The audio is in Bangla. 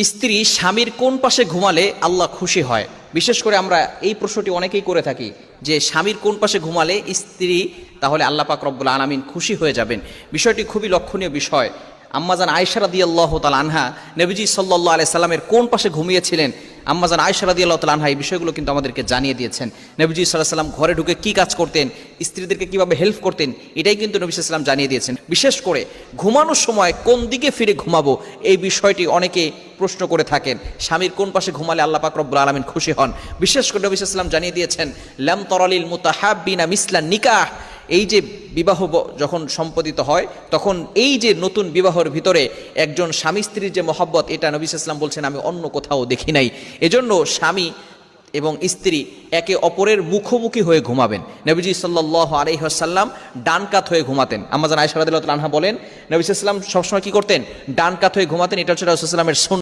স্ত্রী স্বামীর কোন পাশে ঘুমালে আল্লাহ খুশি হয়? বিশেষ করে আমরা এই প্রশ্নটি অনেকেই করে থাকি যে স্বামীর কোন পাশে ঘুমালে স্ত্রী তাহলে আল্লাহ পাক রব্বুল আলামিন খুশি হয়ে যাবেন। বিষয়টি খুবই লক্ষণীয় বিষয়। আম্মাজান আয়েশা রাদিয়াল্লাহু তাআলা আনহা নবীজি সাল্লাল্লাহু আলাইহি সাল্লামের কোন পাশে ঘুমিয়েছিলেন, আম্মাজান আয়েশা রাদিয়াল্লাহু তাআলা আনহা এই বিষয়গুলো কিন্তু আমাদেরকে জানিয়ে দিয়েছেন। নবীজি সাল্লাল্লাহু আলাইহি সাল্লাম ঘরে ঢুকে কি কাজ করতেন, স্ত্রীদেরকে কিভাবে হেল্প করতেন, এটাই কিন্তু নবী সাল্লাল্লাহু আলাইহি সাল্লাম জানিয়ে দিয়েছেন। বিশেষ করে ঘুমানোর সময় কোন দিকে ফিরে ঘুমাবো এই বিষয়টি অনেকে প্রশ্ন করে থাকেন। স্বামীর কোন পাশে ঘুমালে আল্লাহ পাক রব্বুল আলামিন খুশি হন। বিশেষ করে নবী সাল্লাল্লাহু আলাইহি সাল্লাম জানিয়ে দিয়েছেন, লাম তারালিল মুতাহাব্বিনা মিসলান নিকাহ। এই যে বিবাহ যখন সম্পাদিত হয় তখন এই যে নতুন বিবাহের ভিতরে একজন স্বামী স্ত্রীর যে মহব্বত, এটা নবী সাল্লাল্লাহু আলাইহি সাল্লাম বলছেন আমি অন্য কোথাও দেখি নাই। এজন্য স্বামী এবং স্ত্রী একে অপরের মুখোমুখি হয়ে ঘুমাবেন। নবীজি সাল্লাল্লাহু আলাইহি ওয়াসাল্লাম ডান কাত হয়ে ঘুমাতেন। আম্মাজান আয়েশা রাদিয়াল্লাহু তাআলা আনহা বলেন নবী সাল্লাল্লাহু আলাইহি ওয়াসাল্লাম সবসময় কি করতেন? ডান কাত হয়ে ঘুমাতেন। এটা হচ্ছে রাসূলুল্লাহ সাল্লাল্লাহু আলাইহি ওয়াসাল্লামের সুন্নাহ।